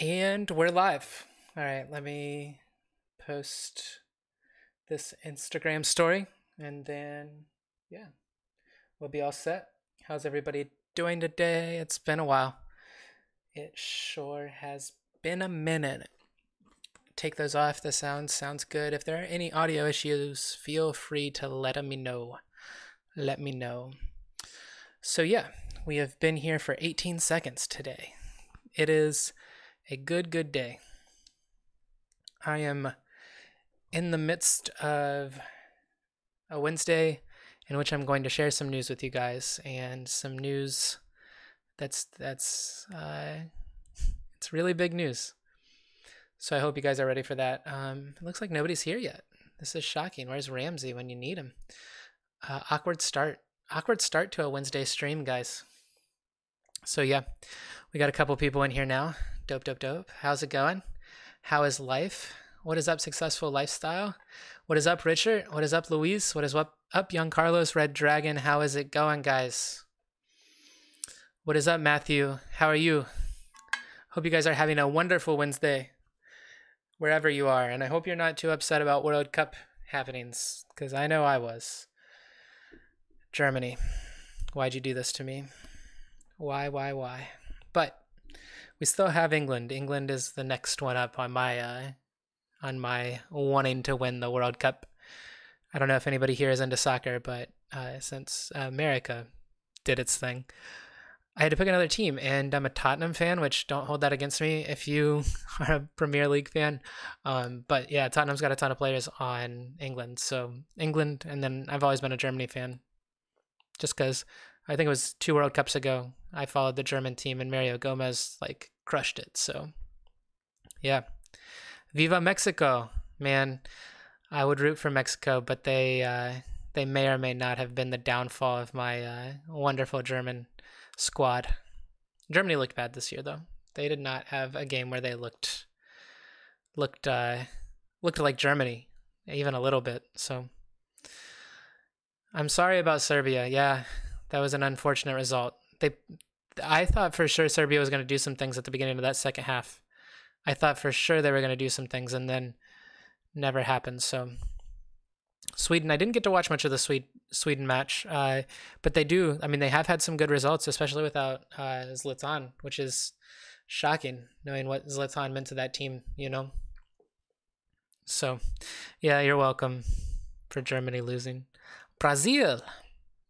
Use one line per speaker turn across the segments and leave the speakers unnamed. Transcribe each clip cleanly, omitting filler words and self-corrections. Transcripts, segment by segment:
And we're live. All right, let me post this Instagram story and then, yeah, we'll be all set. How's everybody doing today? It's been a while. It sure has been a minute. Take those off. The sounds good. If there are any audio issues, feel free to let me know. Let me know. So, yeah, we have been here for 18 seconds today. It is a good day. I am in the midst of a Wednesday in which I'm going to share some news with you guys, and some news that's it's really big news. So I hope you guys are ready for that. It looks like nobody's here yet. This is shocking. Where's Ramsey when you need him? Awkward start to a Wednesday stream, guys. So yeah, we got a couple people in here now. Dope. How's it going? How is life? What is up, Successful Lifestyle? What is up, Richard? What is up, Luis? What is up, Young Carlos, Red Dragon? How is it going, guys? What is up, Matthew? How are you? Hope you guys are having a wonderful Wednesday, wherever you are. And I hope you're not too upset about World Cup happenings, because I know I was. Germany, why'd you do this to me? Why? But we still have England. England is the next one up on my wanting to win the World Cup. I don't know if anybody here is into soccer, but since America did its thing, I had to pick another team, and I'm a Tottenham fan, which don't hold that against me if you are a Premier League fan. But yeah, Tottenham's got a ton of players on England. So England, and then I've always been a Germany fan, just because I think it was 2 World Cups ago I followed the German team and Mario Gomez crushed it. So yeah, Viva Mexico, man. I would root for Mexico, but they may or may not have been the downfall of my wonderful German squad. Germany looked bad this year, though. They did not have a game where they looked like Germany, even a little bit. So I'm sorry about Serbia. Yeah, that was an unfortunate result. I thought for sure Serbia was going to do some things at the beginning of that second half. I thought for sure they were going to do some things, and then never happened. So Sweden, I didn't get to watch much of the Sweden match, but they do. I mean, they have had some good results, especially without Zlatan, which is shocking, knowing what Zlatan meant to that team, So, yeah, you're welcome for Germany losing. Brazil.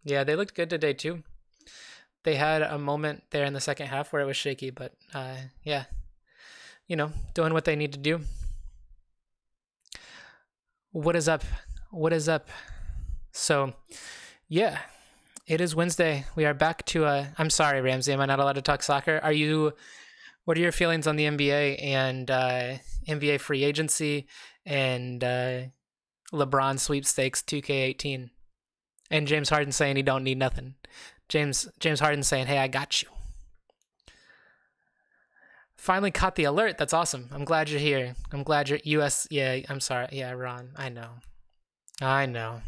Yeah, they looked good today, too. They had a moment there in the second half where it was shaky, but yeah, doing what they need to do. What is up? So, yeah, it is Wednesday. We are back to I'm sorry, Ramsey, am I not allowed to talk soccer? What are your feelings on the NBA and NBA free agency and LeBron sweepstakes 2K18? And James Harden saying he don't need nothing. James Harden saying, hey, I got you. Finally caught the alert. That's awesome. I'm glad you're here. I'm glad you're US. Yeah, I'm sorry. Yeah, Ron. I know.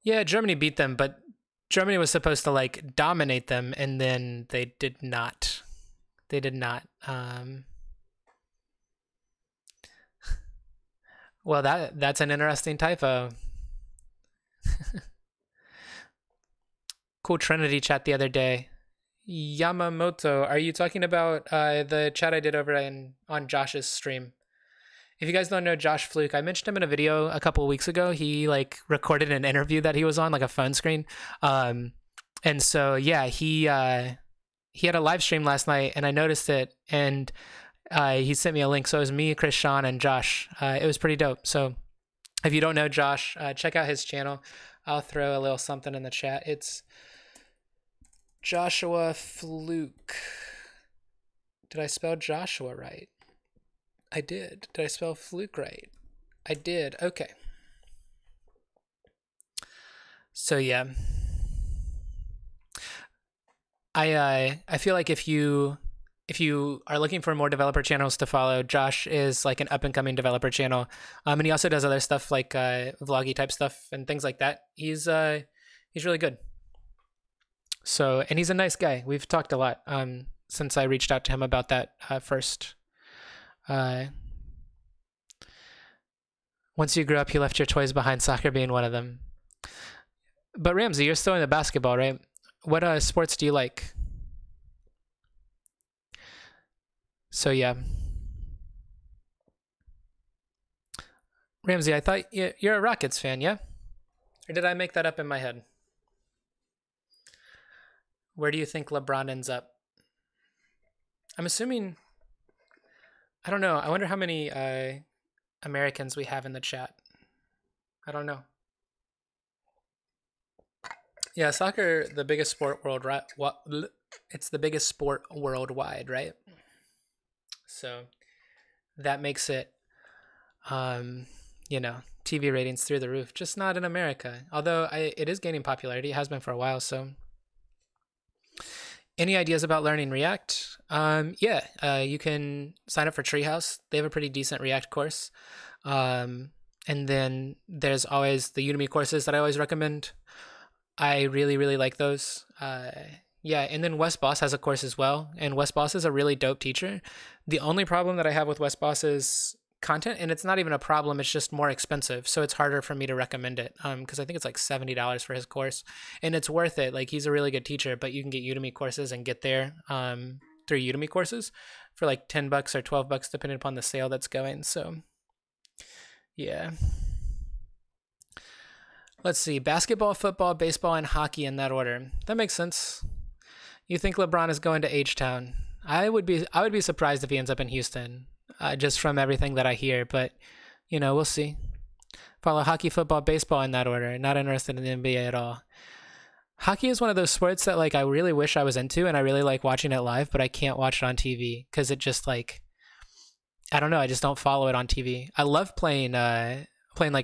Yeah, Germany beat them, but Germany was supposed to dominate them, and then they did not. Well, that's an interesting typo. Cool Trinity chat the other day. Yamamoto, are you talking about the chat I did over on Josh's stream? If you guys don't know Josh Fluke, I mentioned him in a video a couple of weeks ago. He recorded an interview that he was on, a phone screen. And so yeah, he had a live stream last night, and I noticed it, and he sent me a link. So it was me, Chris, Sean, and Josh. It was pretty dope. So if you don't know Josh, check out his channel. I'll throw a little something in the chat. It's Joshua Fluke. Did I spell Joshua right? I did. Did I spell Fluke right? I did. Okay. So yeah. I feel like if you are looking for more developer channels to follow, Josh is an up and coming developer channel. And he also does other stuff vloggy type stuff and things like that. He's really good. So, and he's a nice guy. We've talked a lot since I reached out to him about that first. Once you grew up, you left your toys behind, soccer being one of them. But Ramsey, you're still into basketball, right? What sports do you like? So yeah. Ramsey, I thought you're a Rockets fan, yeah? Or did I make that up in my head? Where do you think LeBron ends up? I'm assuming... I don't know. I wonder how many Americans we have in the chat. I don't know. Yeah, soccer, the biggest sport worldwide. It's the biggest sport worldwide, right? So that makes it, TV ratings through the roof. Just not in America. Although it is gaining popularity. It has been for a while. So, any ideas about learning React? You can sign up for Treehouse. They have a pretty decent React course. And then there's always the Udemy courses that I always recommend. I really, really like those. And then Wes Boss has a course as well. And Wes Boss is a really dope teacher. The only problem that I have with Wes Boss is content, and it's not even a problem, it's just more expensive. So it's harder for me to recommend it because I think it's like $70 for his course. And it's worth it. Like, he's a really good teacher, but you can get Udemy courses and get there through Udemy courses for like $10 or $12, depending upon the sale that's going. So, yeah. Let's see, basketball, football, baseball, and hockey in that order. That makes sense. You think LeBron is going to H-Town? I would be surprised if he ends up in Houston, just from everything that I hear. But, we'll see. Follow hockey, football, baseball in that order. Not interested in the NBA at all. Hockey is one of those sports that I really wish I was into, and I really like watching it live, but I can't watch it on TV because it just I don't know. I just don't follow it on TV. I love playing like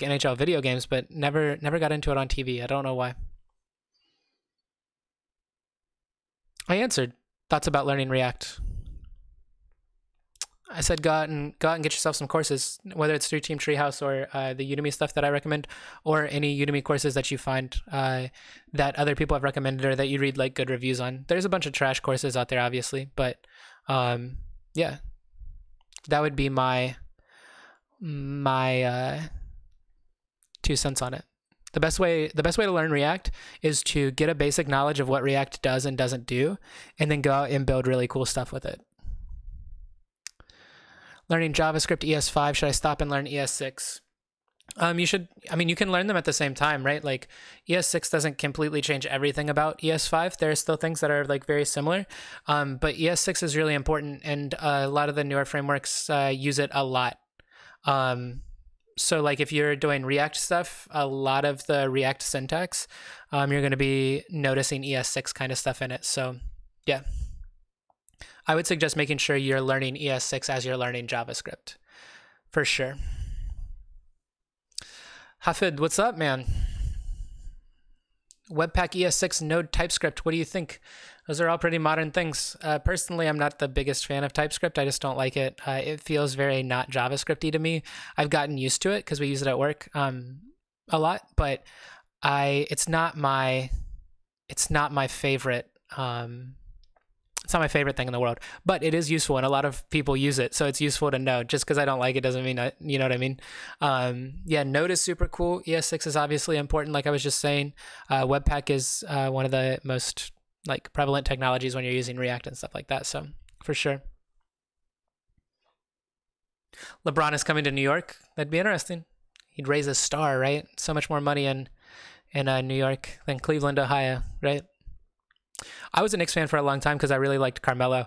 NHL video games, but never got into it on TV. I don't know why. I answered. Thoughts about learning React. I said go out and get yourself some courses, whether it's through Team Treehouse or the Udemy stuff that I recommend, or any Udemy courses that you find that other people have recommended or that you read good reviews on. There's a bunch of trash courses out there, obviously, but that would be my 2 cents on it. The best way to learn React is to get a basic knowledge of what React does and doesn't do, and then go out and build really cool stuff with it. Learning JavaScript ES5, should I stop and learn ES6? You can learn them at the same time, right? ES6 doesn't completely change everything about ES5. There are still things that are very similar, but ES6 is really important, and a lot of the newer frameworks use it a lot. So if you're doing React stuff, a lot of the React syntax, you're going to be noticing ES6 kind of stuff in it. So yeah, I would suggest making sure you're learning ES6 as you're learning JavaScript, for sure. Hafid, what's up, man? Webpack ES6 Node TypeScript, what do you think? Those are all pretty modern things. Personally, I'm not the biggest fan of TypeScript. I just don't like it. It feels very not JavaScript-y to me. I've gotten used to it because we use it at work a lot, but it's not my favorite. It's not my favorite thing in the world, but it is useful, and a lot of people use it, so it's useful to know. Just because I don't like it doesn't mean you know what I mean? Node is super cool. ES6 is obviously important, like I was just saying. Webpack is one of the most prevalent technologies when you're using React and stuff like that, so for sure. LeBron is coming to New York. That'd be interesting. He'd raise a star, right? So much more money in New York than Cleveland, Ohio, right? I was a Knicks fan for a long time because I really liked Carmelo,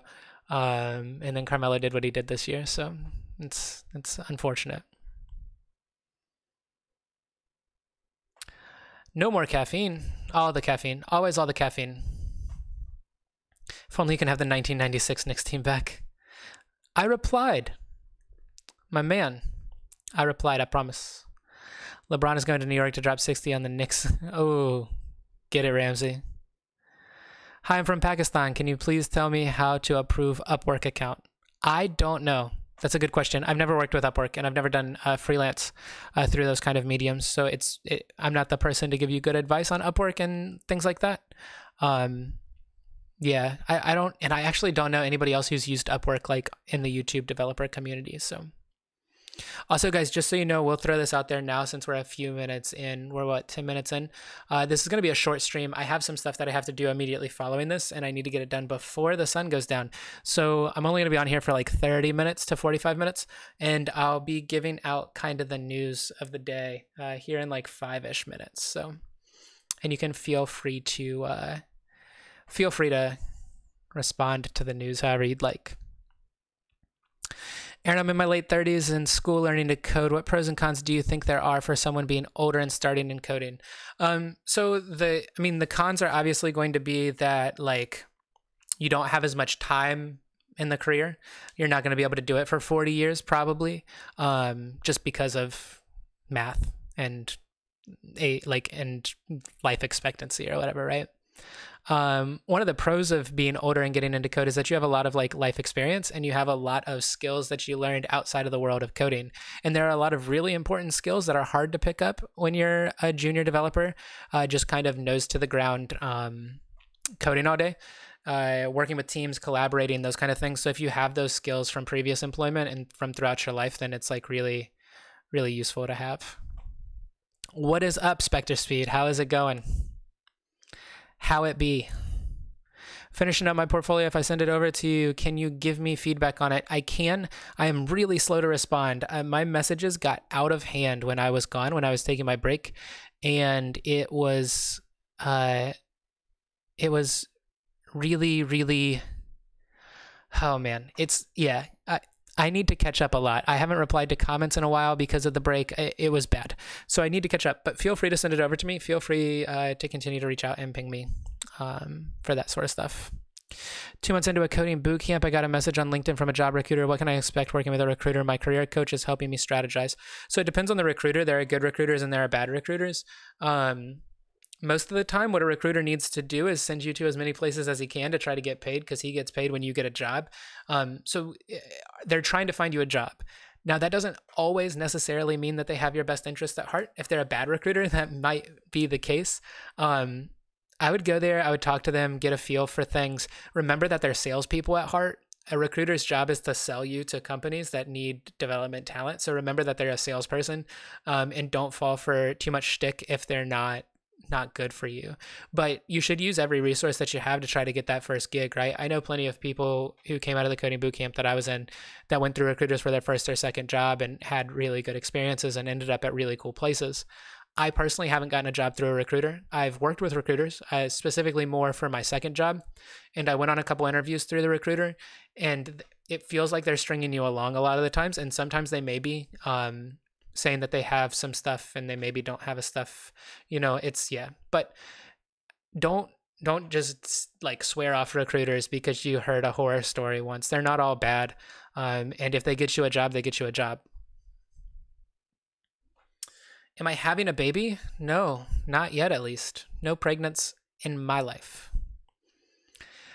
and then Carmelo did what he did this year, so it's unfortunate. No more caffeine. All the caffeine. Always all the caffeine. If only you can have the 1996 Knicks team back. I replied. My man. I replied, I promise. LeBron is going to New York to drop 60 on the Knicks. Oh, get it, Ramsey. Hi, I'm from Pakistan. Can you please tell me how to approve Upwork account? I don't know. That's a good question. I've never worked with Upwork, and I've never done freelance through those kind of mediums. So, I'm not the person to give you good advice on Upwork and things like that. Yeah, I don't, and I actually don't know anybody else who's used Upwork like in the YouTube developer community. So also, guys, just so you know, we'll throw this out there now since we're a few minutes in. We're what, 10 minutes in? This is going to be a short stream. I have some stuff that I have to do immediately following this, and I need to get it done before the sun goes down. So I'm only going to be on here for like 30 minutes to 45 minutes, and I'll be giving out kind of the news of the day here in like 5-ish minutes. So, and you can feel free to respond to the news however you'd like. Aaron, I'm in my late 30s in school learning to code. What pros and cons do you think there are for someone being older and starting in coding? So the cons are obviously going to be that like you don't have as much time in the career. You're not going to be able to do it for 40 years probably, just because of math and life expectancy or whatever, right? One of the pros of being older and getting into code is that you have a lot of like life experience and you have a lot of skills that you learned outside of the world of coding. And there are a lot of really important skills that are hard to pick up when you're a junior developer, just kind of nose to the ground, coding all day, working with teams, collaborating, those kind of things. So if you have those skills from previous employment and from throughout your life, then it's like really, really useful to have. What is up, Spectre Speed? How is it going? How it be? Finishing up my portfolio. If I send it over to you, can you give me feedback on it? I can. I am really slow to respond. My messages got out of hand when I was gone, when I was taking my break, and it was really, really. Oh man, I need to catch up a lot. I haven't replied to comments in a while because of the break. It was bad. So I need to catch up, but feel free to send it over to me. Feel free to continue to reach out and ping me for that sort of stuff. 2 months into a coding boot camp, I got a message on LinkedIn from a job recruiter. What can I expect working with a recruiter? My career coach is helping me strategize. So it depends on the recruiter. There are good recruiters and there are bad recruiters. Most of the time, what a recruiter needs to do is send you to as many places as he can to try to get paid, because he gets paid when you get a job. So they're trying to find you a job. Now, that doesn't always necessarily mean that they have your best interest at heart. If they're a bad recruiter, that might be the case. I would go there. I would talk to them, get a feel for things. Remember that they're salespeople at heart. A recruiter's job is to sell you to companies that need development talent. So remember that they're a salesperson, and don't fall for too much shtick if they're not good for you. But you should use every resource that you have to try to get that first gig, right? I know plenty of people who came out of the coding bootcamp that I was in that went through recruiters for their first or second job and had really good experiences and ended up at really cool places. I personally haven't gotten a job through a recruiter. I've worked with recruiters, specifically more for my second job, and I went on a couple interviews through the recruiter, and it feels like they're stringing you along a lot of the times, and sometimes they may be saying that they have some stuff and they maybe don't have a stuff, but don't just like swear off recruiters because you heard a horror story once. They're not all bad. And if they get you a job, they get you a job. Am I having a baby? No, not yet, at least. No pregnants in my life.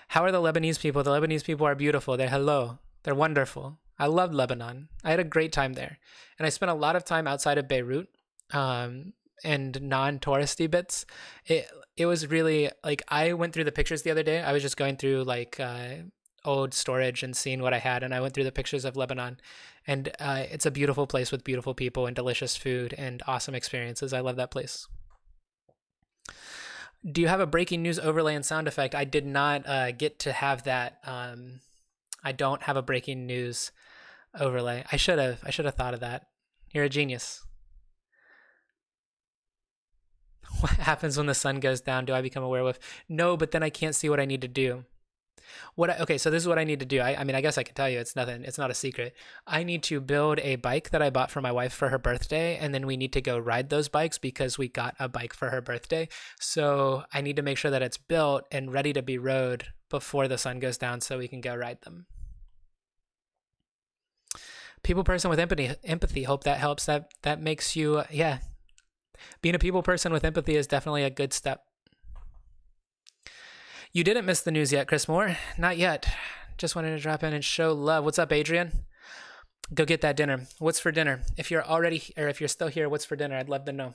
How are the Lebanese people? The Lebanese people are beautiful. They're hello. They're wonderful. I loved Lebanon. I had a great time there. And I spent a lot of time outside of Beirut, and non-touristy bits. It was really, like, I went through the pictures the other day. I was just going through, like, old storage and seeing what I had, and I went through the pictures of Lebanon. And it's a beautiful place with beautiful people and delicious food and awesome experiences. I love that place. Do you have a breaking news overlay and sound effect? I did not get to have that. I don't have a breaking news overlay. I should have thought of that. You're a genius. What happens when the sun goes down? Do I become a werewolf? No, but then I can't see what I need to do. Okay, so this is what I need to do. I mean, I guess I can tell you, it's not a secret. I need to build a bike that I bought for my wife for her birthday, and then we need to go ride those bikes because we got a bike for her birthday. So I need to make sure that it's built and ready to be rode before the sun goes down so we can go ride them. People person with empathy. Hope that helps. That makes you, being a people person with empathy is definitely a good step. You didn't miss the news yet, Chris Moore? Not yet. Just wanted to drop in and show love. What's up, Adrian? Go get that dinner. What's for dinner? If you're still here, what's for dinner? I'd love to know. All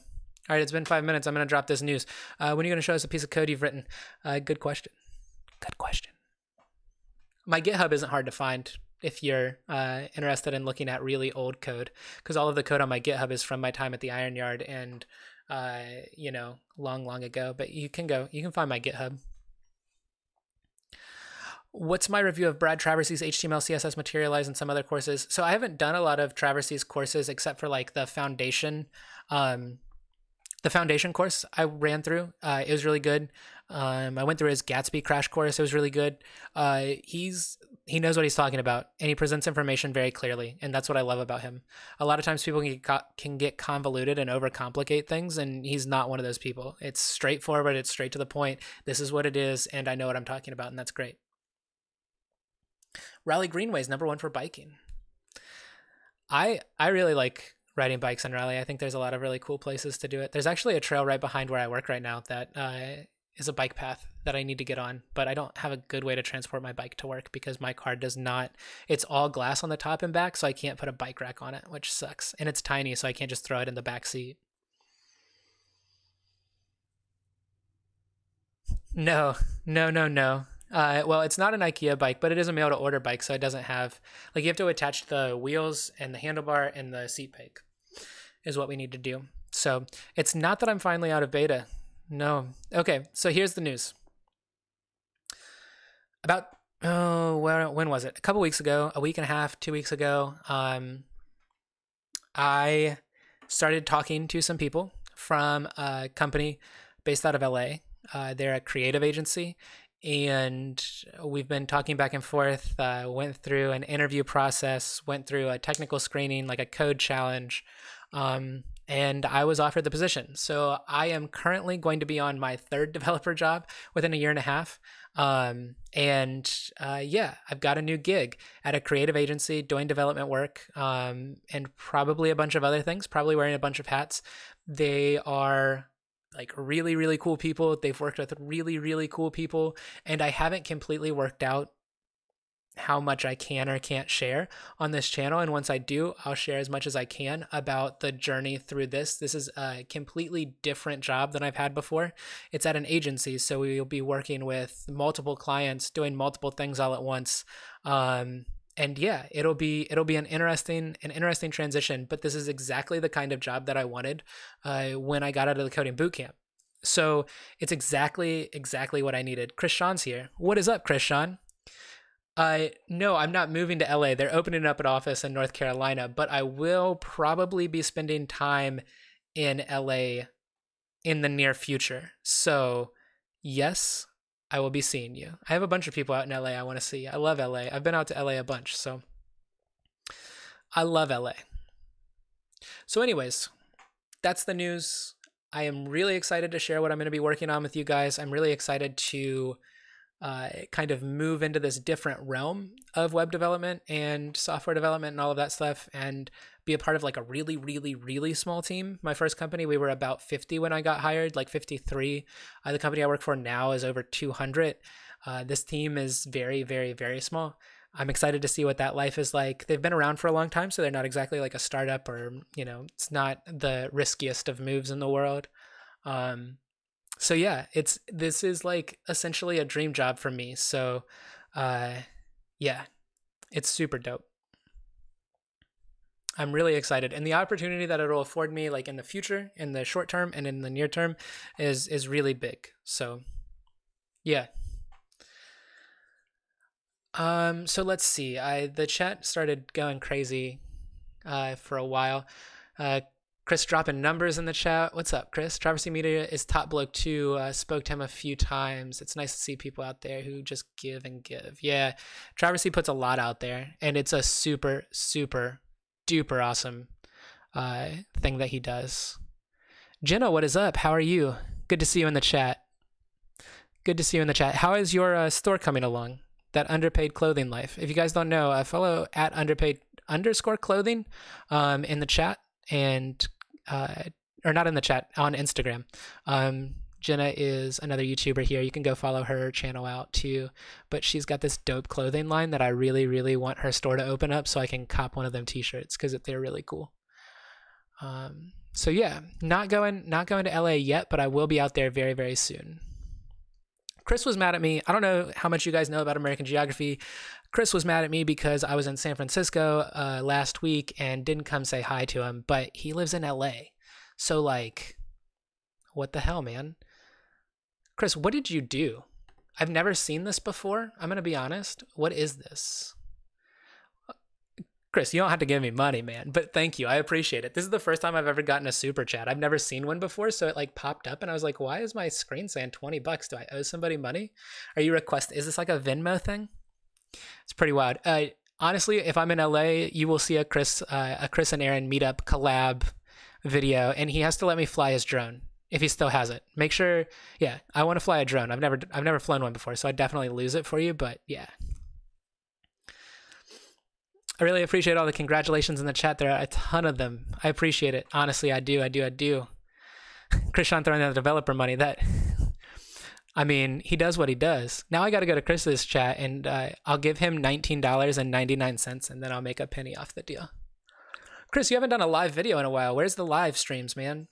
right, it's been 5 minutes. I'm going to drop this news. When are you going to show us a piece of code you've written? Good question. Good question. My GitHub isn't hard to find if you're interested in looking at really old code, because all of the code on my GitHub is from my time at the Iron Yard and long, long ago. But you can find my GitHub. What's my review of Brad Traversy's HTML, CSS, Materialize, and some other courses? So I haven't done a lot of Traversy's courses except for like the foundation course I ran through. It was really good. I went through his Gatsby crash course. It was really good. He knows what he's talking about, and he presents information very clearly, and that's what I love about him. A lot of times people can get convoluted and overcomplicate things, and he's not one of those people. It's straightforward. It's straight to the point. This is what it is, and I know what I'm talking about, and that's great. Raleigh Greenway is #1 for biking. I really like riding bikes in Raleigh. I think there's a lot of really cool places to do it. There's actually a trail right behind where I work right now that is a bike path that I need to get on, but I don't have a good way to transport my bike to work because my car does not, it's all glass on the top and back, so I can't put a bike rack on it, which sucks. And it's tiny, so I can't just throw it in the back seat. No, no, no, no. Well, it's not an IKEA bike, but it is a mail to order bike, so it doesn't have, like, you have to attach the wheels and the handlebar and the seat peg is what we need to do. So it's not that I'm finally out of beta. No. Okay, so here's the news. About, when was it? A couple weeks ago, a week and a half, 2 weeks ago, I started talking to some people from a company based out of LA. They're a creative agency, and we've been talking back and forth. Went through an interview process, went through a technical screening, like a code challenge, and I was offered the position. So I am currently going to be on my 3rd developer job within a year and a half. Yeah, I've got a new gig at a creative agency doing development work, and probably a bunch of other things, probably wearing a bunch of hats. They are like really, really cool people. They've worked with really, really cool people, and I haven't completely worked out how much I can or can't share on this channel. And once I do, I'll share as much as I can about the journey through this. This is a completely different job than I've had before. It's at an agency, so we will be working with multiple clients, doing multiple things all at once. And yeah, it'll be an interesting transition, but this is exactly the kind of job that I wanted when I got out of the coding bootcamp. So it's exactly what I needed. Chris Sean's here. What is up, Chris Sean? No, I'm not moving to LA. They're opening up an office in North Carolina, but I will probably be spending time in LA in the near future. So yes, I will be seeing you. I have a bunch of people out in LA I want to see. I love LA. I've been out to LA a bunch, so I love LA. So anyways, that's the news. I am really excited to share what I'm going to be working on with you guys. I'm really excited to kind of move into this different realm of web development and software development and all of that stuff, and be a part of like a really, really, really small team. My first company, we were about 50 when I got hired, like 53. The company I work for now is over 200. This team is very, very, very small. I'm excited to see what that life is like. They've been around for a long time, so they're not exactly like a startup, or, it's not the riskiest of moves in the world. So yeah, this is like essentially a dream job for me. So yeah, it's super dope. I'm really excited, and the opportunity that it'll afford me, like in the future, in the short term and in the near term, is really big. So yeah. So let's see. The chat started going crazy for a while. Chris dropping numbers in the chat. What's up, Chris? Traversy Media is top bloke too. Spoke to him a few times. It's nice to see people out there who just give and give. Yeah, Traversy puts a lot out there, and it's a super, super duper awesome thing that he does. Jenna, what is up? How are you? Good to see you in the chat. Good to see you in the chat. How is your store coming along? That underpaid clothing life. If you guys don't know, follow at underpaid_clothing in the chat, and or not in the chat, on Instagram. Jenna is another YouTuber here. You can go follow her channel out too. But she's got this dope clothing line that I really, really want her store to open up so I can cop one of them t-shirts because they're really cool. So yeah, not going to LA yet, but I will be out there very, very soon. Chris was mad at me. I don't know how much you guys know about American geography. Chris was mad at me because I was in San Francisco last week and didn't come say hi to him, but he lives in LA. So, like, what the hell, man? Chris, what did you do? I've never seen this before. I'm going to be honest. What is this? Chris, you don't have to give me money, man, but thank you. I appreciate it. This is the first time I've ever gotten a super chat. I've never seen one before, so it like popped up and I was like, why is my screen saying 20 bucks? Do I owe somebody money? Are you requesting? Is this like a Venmo thing? It's pretty wild. Honestly, if I'm in LA, you will see a Chris and Aaron meetup collab video, and he has to let me fly his drone if he still has it. Make sure, yeah, I want to fly a drone. I've never flown one before, so I definitely lose it for you, but yeah. I really appreciate all the congratulations in the chat. There are a ton of them. I appreciate it. Honestly, I do. Krishan throwing out the developer money. I mean, he does what he does. Now I got to go to Chris's chat, and I'll give him $19.99, and then I'll make a penny off the deal. Chris, you haven't done a live video in a while. Where's the live streams, man?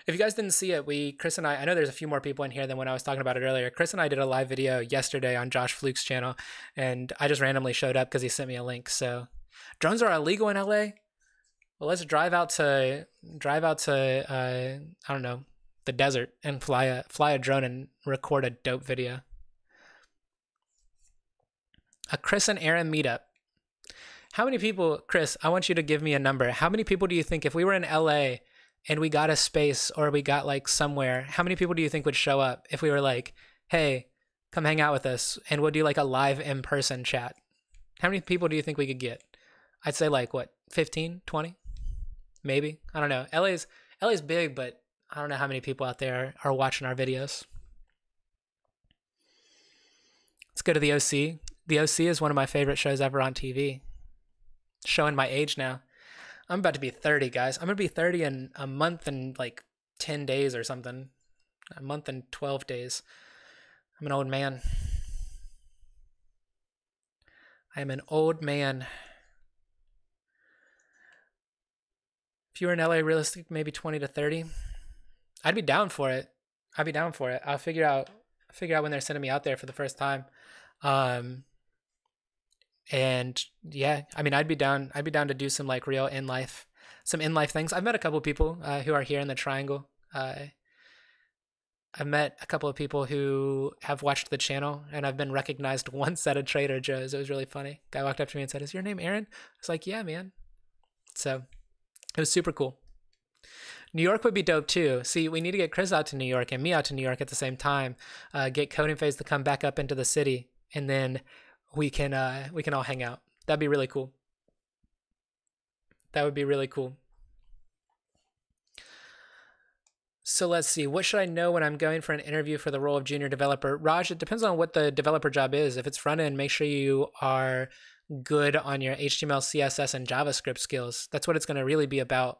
If you guys didn't see it, Chris and I know there's a few more people in here than when I was talking about it earlier. Chris and I did a live video yesterday on Josh Fluke's channel, and I just randomly showed up because he sent me a link. So drones are illegal in LA. Well, let's drive out to I don't know, the desert and fly a drone and record a dope video. A Chris and Aaron meetup. How many people, Chris, I want you to give me a number. How many people do you think, if we were in LA and we got a space or we got like somewhere, how many people do you think would show up if we were like, hey, come hang out with us and we'll do like a live in-person chat? How many people do you think we could get? I'd say like what, 15, 20? Maybe. I don't know. LA's big, but I don't know how many people out there are watching our videos. Let's go to the OC. The OC is one of my favorite shows ever on TV. Showing my age now. I'm about to be 30, guys. I'm going to be 30 in a month and like 10 days or something. A month and 12 days. I'm an old man. I am an old man. If you were in LA, realistic, maybe 20 to 30. I'd be down for it. I'll figure out when they're sending me out there for the first time. And yeah, I mean, I'd be down to do some like real in-life things. I've met a couple of people who are here in the Triangle. I've met a couple of people who have watched the channel, and I've been recognized once at a Trader Joe's. It was really funny. Guy walked up to me and said, "Is your name Aaron?" I was like, "Yeah, man." So it was super cool. New York would be dope too. See, we need to get Chris out to New York and me out to New York at the same time. Get Coding Phase to come back up into the city, and then we can all hang out. That'd be really cool. That would be really cool. So let's see. What should I know when I'm going for an interview for the role of junior developer? Raj, it depends on what the developer job is. If it's front end, make sure you are good on your HTML, CSS, and JavaScript skills. That's what it's going to really be about.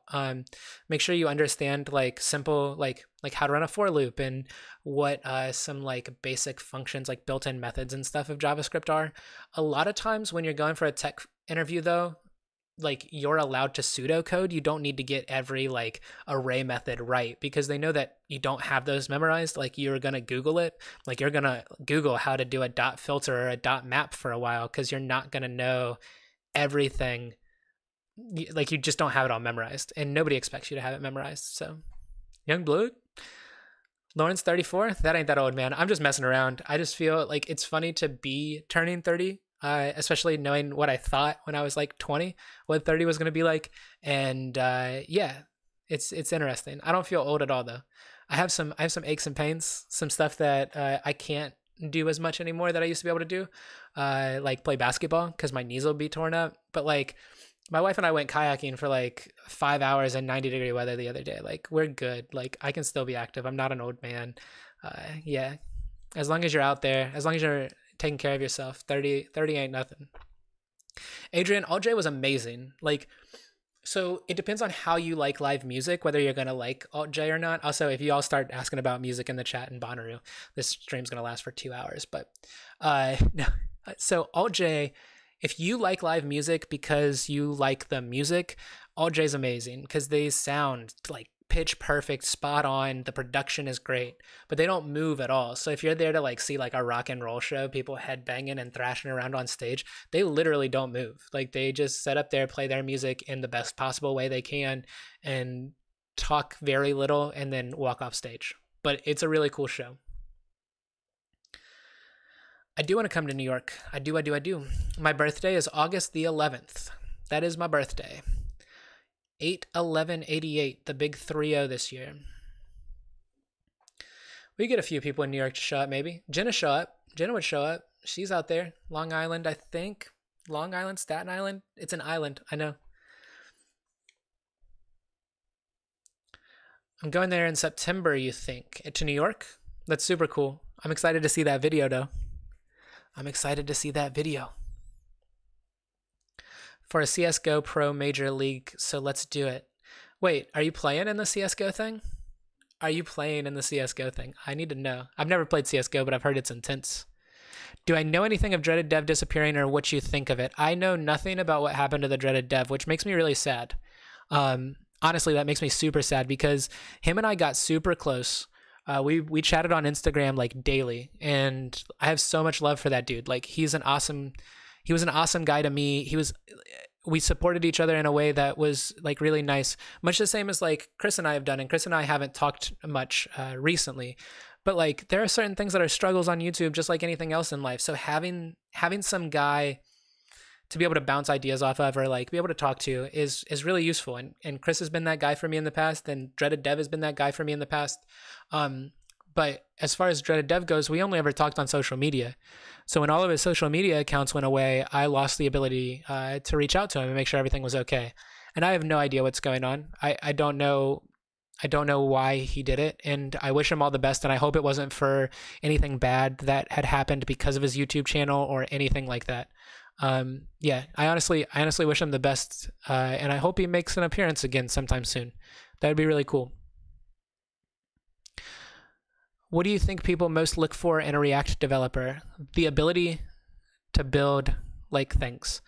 Make sure you understand like simple, like how to run a for loop and what some like basic functions like built-in methods and stuff of JavaScript are. A lot of times when you're going for a tech interview though, like you're allowed to pseudocode. You don't need to get every like array method right because they know that you don't have those memorized. Like you're going to Google it. Like you're going to Google how to do a dot filter or a dot map for a while because you're not going to know everything. Like you just don't have it all memorized and nobody expects you to have it memorized. So young blood. Lauren's 34. That ain't that old, man. I'm just messing around. I just feel like it's funny to be turning 30. Especially knowing what I thought when I was like 20, what 30 was going to be like. And yeah, it's interesting. I don't feel old at all though. I have some aches and pains, some stuff that I can't do as much anymore that I used to be able to do, like play basketball because my knees will be torn up. But like my wife and I went kayaking for like 5 hours in 90-degree weather the other day. Like we're good. Like I can still be active. I'm not an old man. Yeah, as long as you're out there, as long as you're taking care of yourself, 30 ain't nothing. Adrian, Alt-J was amazing. Like, so it depends on how you like live music, whether you're gonna like Alt-J or not. Also, if you all start asking about music in the chat in Bonnaroo, this stream's gonna last for 2 hours. But no, so Alt-J, if you like live music because you like the music, Alt-J's amazing because they sound like pitch perfect, spot on. The production is great, but they don't move at all. So if you're there to like see like a rock and roll show, people headbanging and thrashing around on stage, they literally don't move. Like they just set up there, play their music in the best possible way they can, and talk very little, and then walk off stage. But it's a really cool show. I do want to come to New York. I do. My birthday is August the 11th. That is my birthday. 8/11/88, the big 3-0 this year. We get a few people in New York to show up, maybe. Jenna show up. Jenna would show up. She's out there. Long Island, I think. Long Island, Staten Island. It's an island, I know. I'm going there in September, you think? To New York? That's super cool. I'm excited to see that video, though. I'm excited to see that video. For a CSGO Pro Major League, so let's do it. Wait, are you playing in the CSGO thing? Are you playing in the CSGO thing? I need to know. I've never played CSGO, but I've heard it's intense. Do I know anything of Dreaded Dev disappearing or what you think of it? I know nothing about what happened to the Dreaded Dev, which makes me really sad. Honestly, that makes me super sad because him and I got super close. We chatted on Instagram like daily, and I have so much love for that dude. Like he was an awesome guy to me. We supported each other in a way that was like really nice, much the same as like Chris and I have done. And Chris and I haven't talked much recently, but like there are certain things that are struggles on YouTube, just like anything else in life. So having some guy to be able to bounce ideas off of or like be able to talk to is really useful. And Chris has been that guy for me in the past, and Dreaded Dev has been that guy for me in the past. But as far as Dreaded Dev goes, we only ever talked on social media. So when all of his social media accounts went away, I lost the ability to reach out to him and make sure everything was okay. And I have no idea what's going on. I don't know why he did it, and I wish him all the best, and I hope it wasn't for anything bad that had happened because of his YouTube channel or anything like that. Yeah, I honestly wish him the best, and I hope he makes an appearance again sometime soon. That would be really cool. What do you think people most look for in a React developer? The ability to build like things.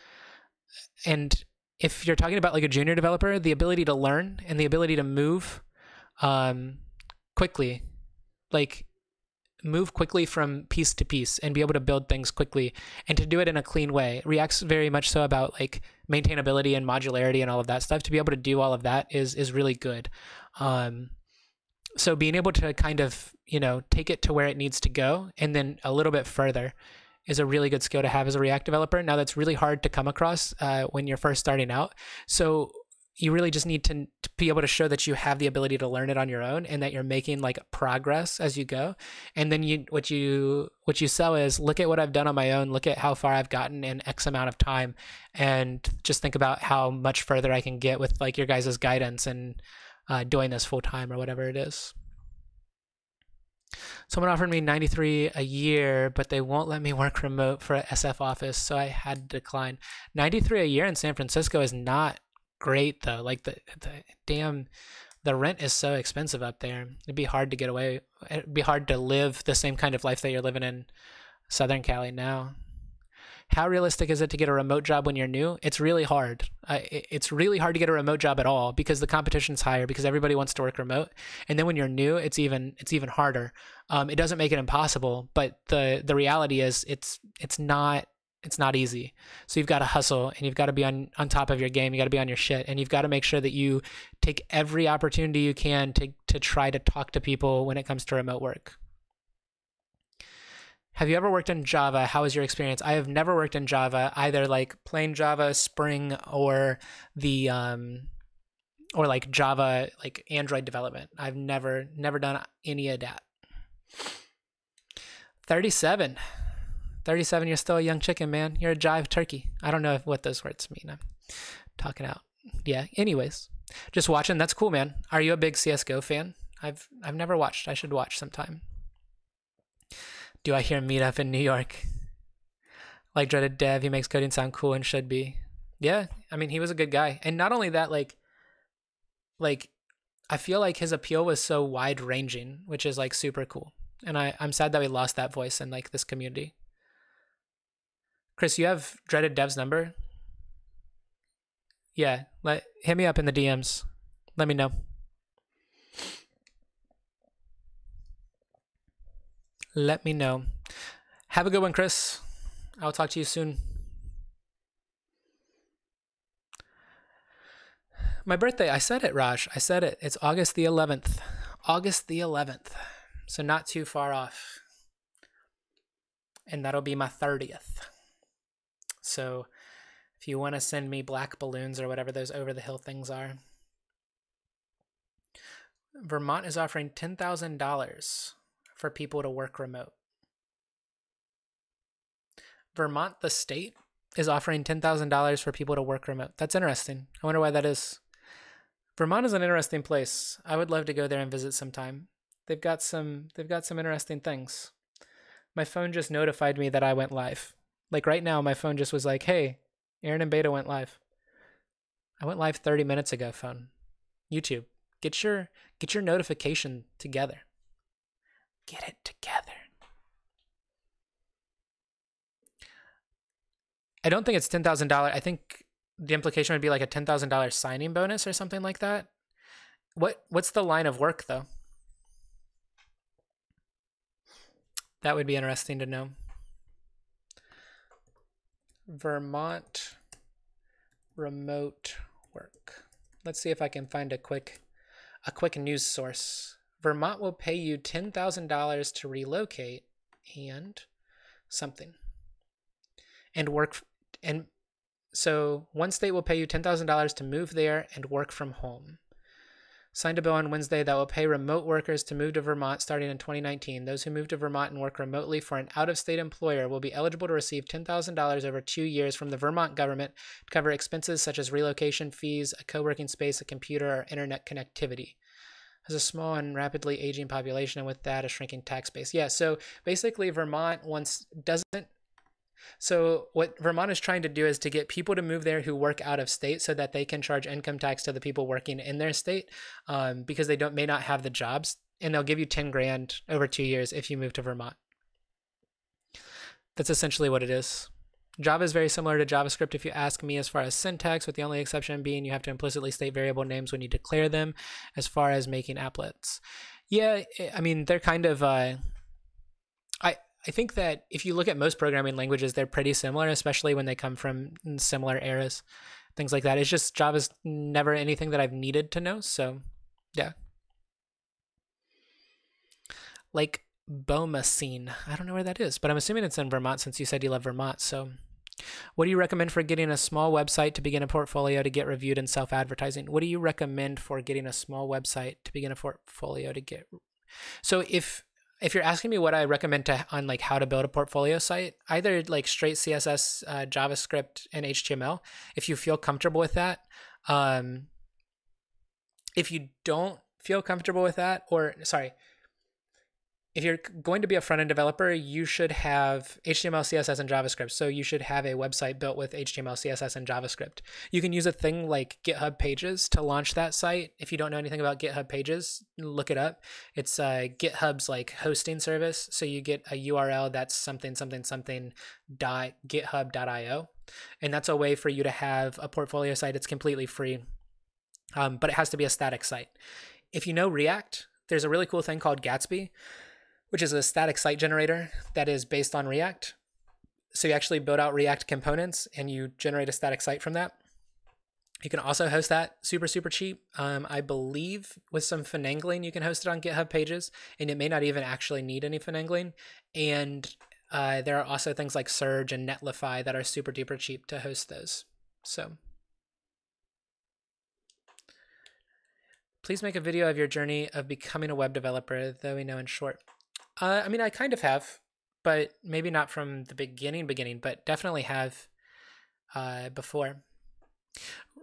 And if you're talking about like a junior developer, the ability to learn and the ability to move quickly, like move quickly from piece to piece and be able to build things quickly and to do it in a clean way. React's very much so about like maintainability and modularity and all of that stuff. To be able to do all of that is really good. So being able to kind of, take it to where it needs to go and then a little bit further is a really good skill to have as a React developer. Now that's really hard to come across when you're first starting out. So you really just need to be able to show that you have the ability to learn it on your own and that you're making like progress as you go. And then what you sell is, look at what I've done on my own, look at how far I've gotten in X amount of time, and just think about how much further I can get with like your guys' guidance and doing this full time or whatever it is. Someone offered me $93 a year, but they won't let me work remote for a SF office, so I had to decline. $93 a year in San Francisco is not great though. Like the rent is so expensive up there. It'd be hard to get away. It'd be hard to live the same kind of life that you're living in Southern Cali now. How realistic is it to get a remote job when you're new? It's really hard. It's really hard to get a remote job at all because the competition's higher, because everybody wants to work remote. And then when you're new, it's even harder. It doesn't make it impossible, but the reality is it's not easy. So you've got to hustle, and you've got to be on top of your game. You got to be on your shit, and you've got to make sure that you take every opportunity you can to try to talk to people when it comes to remote work. Have you ever worked in Java? How was your experience? I have never worked in Java, either like plain Java, Spring, or the or like Java, like Android development. I've never done any of that. 37. 37, you're still a young chicken, man. You're a jive turkey. I don't know what those words mean. I'm talking out. Yeah, anyways. Just watching. That's cool, man. Are you a big CSGO fan? I've never watched. I should watch sometime. Do I hear Meetup in New York? Like Dreaded Dev, he makes coding sound cool and should be. Yeah, I mean, he was a good guy. And not only that, like I feel like his appeal was so wide-ranging, which is like super cool. And I'm sad that we lost that voice in like this community. Chris, you have Dreaded Dev's number? Yeah, hit me up in the DMs. Let me know. let me know. Have a good one, Chris. I'll talk to you soon. My birthday, I said it, Raj. I said it. It's August the 11th. August the 11th. So not too far off. And that'll be my 30th. So if you want to send me black balloons or whatever those over the hill things are. Vermont is offering $10,000 for people to work remote. Vermont, the state, is offering $10,000 for people to work remote. That's interesting. I wonder why that is. Vermont is an interesting place. I would love to go there and visit sometime. They've got some interesting things. My phone just notified me that I went live. Like right now, my phone just was like, "Hey, Aaron and Beta went live." I went live 30 minutes ago, phone. YouTube, get your notification together. Get it together. I don't think it's $10,000. I think the implication would be like a $10,000 signing bonus or something like that. What's the line of work though? That would be interesting to know. Vermont remote work. Let's see if I can find a quick news source. Vermont will pay you $10,000 to relocate and something. And work, and so one state will pay you $10,000 to move there and work from home. Signed a bill on Wednesday that will pay remote workers to move to Vermont starting in 2019. Those who move to Vermont and work remotely for an out-of-state employer will be eligible to receive $10,000 over 2 years from the Vermont government to cover expenses such as relocation fees, a co-working space, a computer, or internet connectivity. Has a small and rapidly aging population, and with that, a shrinking tax base. Yeah, so basically Vermont doesn't. So what Vermont is trying to do is to get people to move there who work out of state so that they can charge income tax to the people working in their state, because they may not have the jobs, and they'll give you 10 grand over 2 years if you move to Vermont. That's essentially what it is. Java is very similar to JavaScript if you ask me as far as syntax, with the only exception being you have to implicitly state variable names when you declare them as far as making applets. Yeah, I mean, they're kind of... I think that if you look at most programming languages, they're pretty similar, especially when they come from similar eras, things like that. It's just Java's never anything that I've needed to know, so yeah. Like Bomacene. I don't know where that is, but I'm assuming it's in Vermont since you said you love Vermont, so... What do you recommend for getting a small website to begin a portfolio to get reviewed in self-advertising? What do you recommend for getting a small website to begin a portfolio to get... So if you're asking me what I recommend on like how to build a portfolio site, either like straight CSS, JavaScript, and HTML, if you feel comfortable with that. If you don't feel comfortable with that, if you're going to be a front-end developer, you should have HTML, CSS, and JavaScript. So you should have a website built with HTML, CSS, and JavaScript. You can use a thing like GitHub Pages to launch that site. If you don't know anything about GitHub Pages, look it up. It's GitHub's like hosting service. So you get a URL that's something.github.io. And that's a way for you to have a portfolio site. It's completely free, but it has to be a static site. If you know React, there's a really cool thing called Gatsby, which is a static site generator that is based on React. So you actually build out React components and you generate a static site from that. You can also host that super, super cheap. I believe with some finagling, you can host it on GitHub Pages, and it may not even actually need any finagling. And there are also things like Surge and Netlify that are super duper cheap to host those. So please make a video of your journey of becoming a web developer, though we know in short. I mean, I kind of have, but maybe not from the beginning, but definitely have before.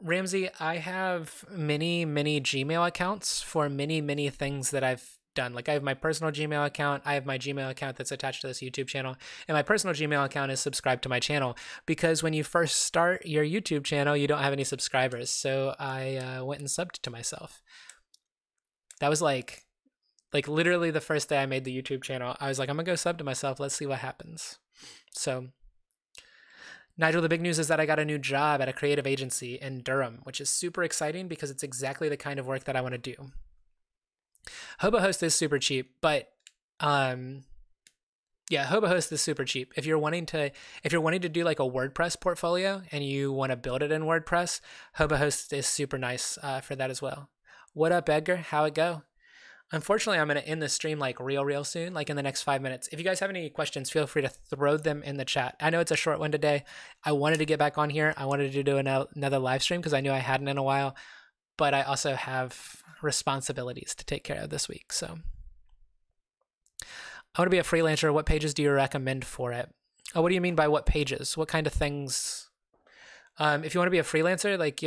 Ramsey, I have many Gmail accounts for many things that I've done. Like I have my personal Gmail account, I have my Gmail account that's attached to this YouTube channel, and my personal Gmail account is subscribed to my channel because when you first start your YouTube channel, you don't have any subscribers. So I went and subbed to myself. That was like literally the first day I made the YouTube channel, I was like, I'm gonna go sub to myself. Let's see what happens. So Nigel, the big news is that I got a new job at a creative agency in Durham, which is super exciting because it's exactly the kind of work that I want to do. Hobohost is super cheap, but Yeah, Host is super cheap. If you're wanting to do like a WordPress portfolio and you want to build it in WordPress, Host is super nice for that as well. What up, Edgar? How it go? Unfortunately, I'm going to end the stream like real soon, like in the next 5 minutes. If you guys have any questions, feel free to throw them in the chat. I know it's a short one today. I wanted to get back on here. I wanted to do another live stream because I knew I hadn't in a while, but I also have responsibilities to take care of this week. So I want to be a freelancer. What pages do you recommend for it? Oh, what do you mean by what pages? What kind of things? If you want to be a freelancer, like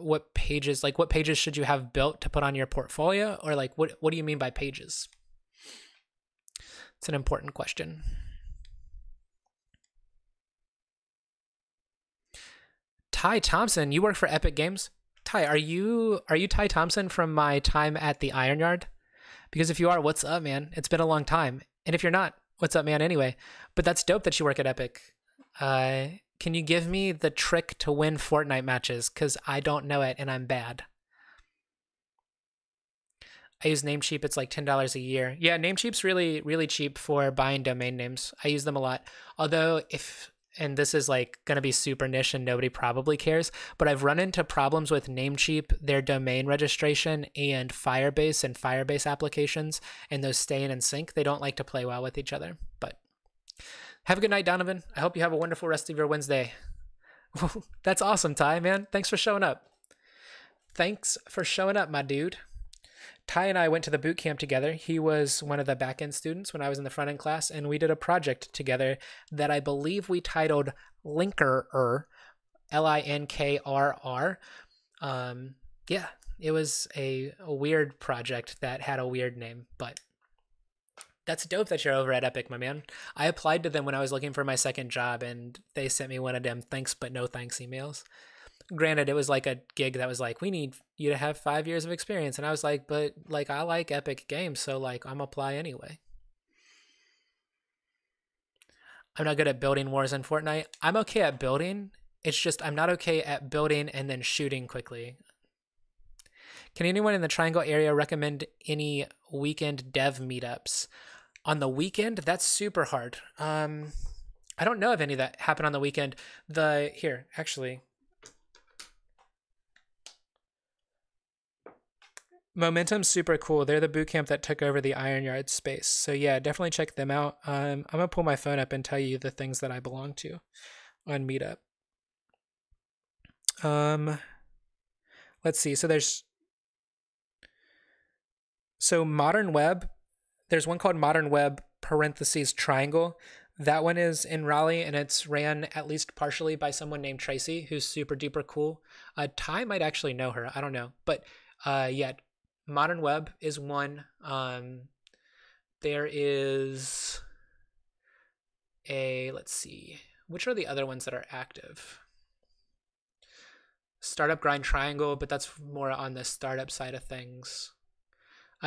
what pages should you have built to put on your portfolio? Or like, what do you mean by pages? It's an important question. Ty Thompson, you work for Epic Games? Ty, are you Ty Thompson from my time at the Iron Yard? Because if you are, what's up, man? It's been a long time. And if you're not, what's up, man, anyway? But that's dope that you work at Epic. Can you give me the trick to win Fortnite matches? Because I don't know it and I'm bad. I use Namecheap. It's like $10 a year. Yeah, Namecheap's really cheap for buying domain names. I use them a lot. Although and this is like going to be super niche and nobody probably cares, but I've run into problems with Namecheap, their domain registration, and Firebase applications, and those stay in sync. They don't like to play well with each other. But have a good night, Donovan. I hope you have a wonderful rest of your Wednesday. That's awesome, Ty, man. Thanks for showing up. Thanks for showing up, my dude. Ty and I went to the boot camp together. He was one of the back-end students when I was in the front-end class, and we did a project together that I believe we titled Linkrr, Linkrr. Yeah, it was a weird project that had a weird name, but that's dope that you're over at Epic, my man. I applied to them when I was looking for my second job, and they sent me one of them thanks but no thanks emails. Granted, it was like a gig that was like, we need you to have 5 years of experience. And I was like, but like, I like Epic Games, so like, I'm apply anyway. I'm not good at building wars in Fortnite. I'm okay at building. It's just I'm not okay at building and then shooting quickly. Can anyone in the Triangle area recommend any weekend dev meetups? On the weekend, that's super hard. I don't know of any that happen on the weekend. Here, actually. Momentum's super cool. They're the bootcamp that took over the Iron Yard space. So yeah, definitely check them out. I'm gonna pull my phone up and tell you the things that I belong to on Meetup. Let's see. So Modern Web. There's one called Modern Web (Triangle). That one is in Raleigh, and it's ran at least partially by someone named Tracy, who's super duper cool. Ty might actually know her. I don't know, but yeah. Modern Web is one. There is let's see, which are the other ones that are active? Startup Grind Triangle, but that's more on the startup side of things.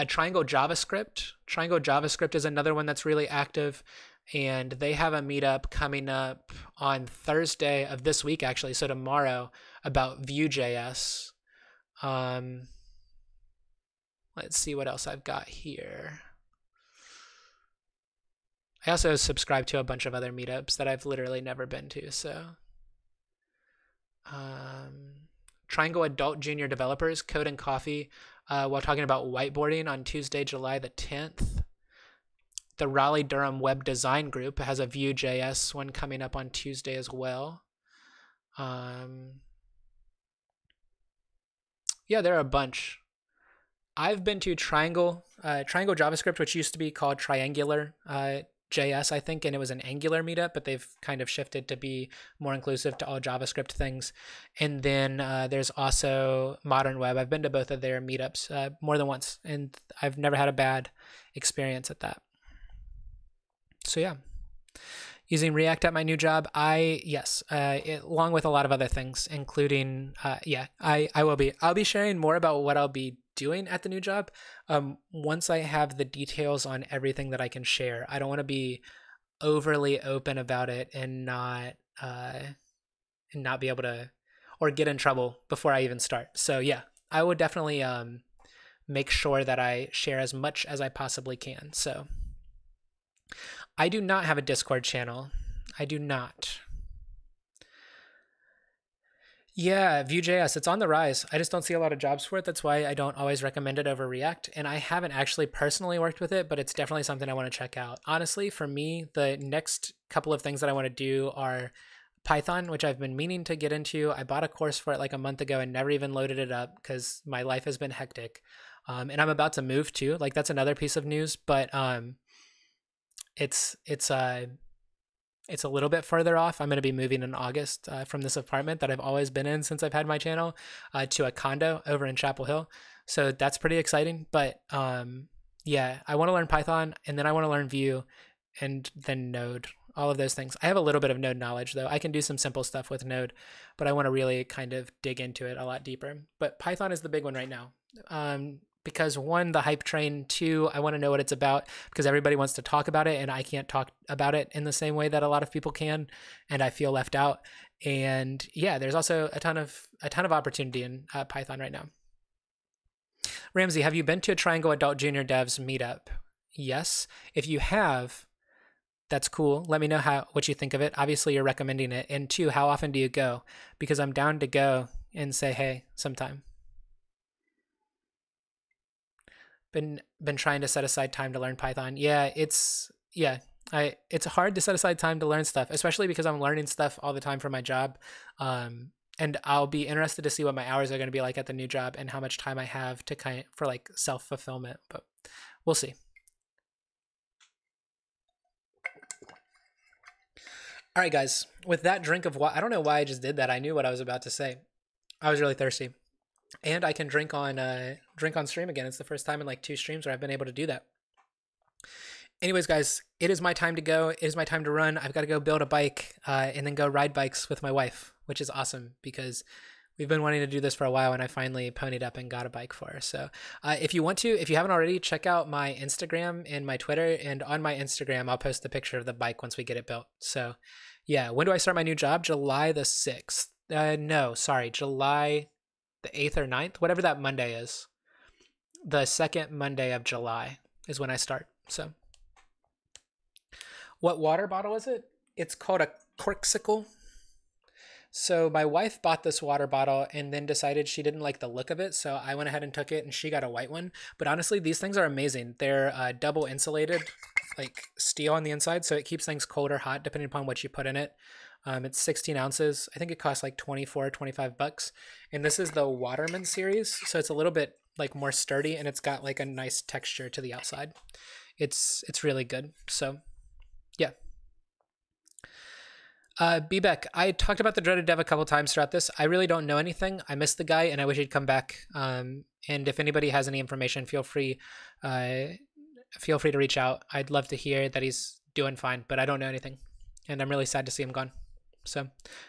Triangle JavaScript. Triangle JavaScript is another one that's really active, and they have a meetup coming up on Thursday of this week, actually, so tomorrow, about Vue.js. Let's see what else I've got here. I also subscribe to a bunch of other meetups that I've literally never been to, so. Triangle Adult Junior Developers, Code and Coffee, while talking about whiteboarding on Tuesday, July the 10th. The Raleigh-Durham Web Design Group has a Vue.js one coming up on Tuesday as well. Yeah, there are a bunch. I've been to Triangle JavaScript, which used to be called Triangular JS, I think, and it was an Angular meetup, but they've kind of shifted to be more inclusive to all JavaScript things. And then there's also Modern Web. I've been to both of their meetups more than once, and I've never had a bad experience at that. So yeah. Using React at my new job, along with a lot of other things, including, I'll be sharing more about what I'll be doing at the new job once I have the details on everything that I can share. I don't want to be overly open about it and not be able to, or get in trouble before I even start. So yeah, I would definitely make sure that I share as much as I possibly can. So I do not have a Discord channel. I do not. Yeah, Vue.js, it's on the rise. I just don't see a lot of jobs for it. That's why I don't always recommend it over React. And I haven't actually personally worked with it, but it's definitely something I want to check out. Honestly, for me, the next couple of things that I want to do are Python, which I've been meaning to get into. I bought a course for it like a month ago and never even loaded it up because my life has been hectic. And I'm about to move too. Like that's another piece of news, but it's it's uh it's a little bit further off. I'm going to be moving in August from this apartment that I've always been in since I've had my channel to a condo over in Chapel Hill. So that's pretty exciting. But yeah, I want to learn Python and then I want to learn Vue and then Node, all of those things. I have a little bit of Node knowledge though. I can do some simple stuff with Node, but I want to really kind of dig into it a lot deeper. But Python is the big one right now. Because one, the hype train, two, I want to know what it's about because everybody wants to talk about it and I can't talk about it in the same way that a lot of people can, and I feel left out. And yeah, there's also a ton of opportunity in Python right now. Ramsey, have you been to a Triangle Adult Junior Devs meetup? Yes. If you have, that's cool. Let me know what you think of it. Obviously, you're recommending it. And two, how often do you go? Because I'm down to go and say hey sometime. Been trying to set aside time to learn Python. Yeah, it's hard to set aside time to learn stuff, especially because I'm learning stuff all the time for my job. And I'll be interested to see what my hours are going to be like at the new job and how much time I have to for like self-fulfillment, but we'll see. All right, guys, with that drink of water, I don't know why I just did that. I knew what I was about to say. I was really thirsty. And I can drink on stream again. It's the first time in like 2 streams where I've been able to do that. Anyways, guys, it is my time to go. It is my time to run. I've got to go build a bike and then go ride bikes with my wife, which is awesome because we've been wanting to do this for a while and I finally ponied up and got a bike for her. So if you haven't already, check out my Instagram and my Twitter. And on my Instagram, I'll post a picture of the bike once we get it built. So yeah, when do I start my new job? July the 6th. No, sorry, July the 8th or 9th, whatever that Monday is. The second Monday of July is when I start. So what water bottle is it? It's called a Corksicle. So my wife bought this water bottle and then decided she didn't like the look of it. So I went ahead and took it and she got a white one. But honestly, these things are amazing. They're double insulated, like steel on the inside. So it keeps things cold or hot depending upon what you put in it. It's 16 ounces. I think it costs like 24, 25 bucks. And this is the Waterman series. So it's a little bit like more sturdy and it's got like a nice texture to the outside. It's really good. So yeah. Bebek, I talked about the dreaded dev a couple times throughout this. I really don't know anything. I missed the guy and I wish he'd come back. And if anybody has any information, feel free to reach out. I'd love to hear that he's doing fine, but I don't know anything. And I'm really sad to see him gone. So,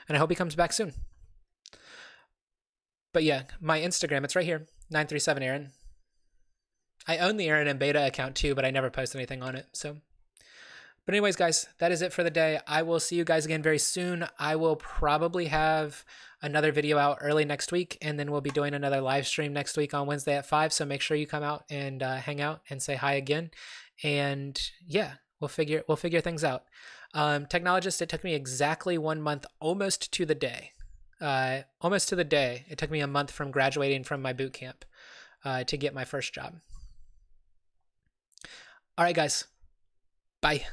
and I hope he comes back soon. But yeah, my Instagram, it's right here, 937Aaron. I own the Aaron and Beta account too, but I never post anything on it. So, but anyways, guys, that is it for the day. I will see you guys again very soon. I will probably have another video out early next week, and then we'll be doing another live stream next week on Wednesday at 5. So make sure you come out and hang out and say hi again. And yeah, we'll figure things out. Technologist, it took me exactly 1 month, almost to the day. It took me a month from graduating from my boot camp to get my first job. All right, guys. Bye.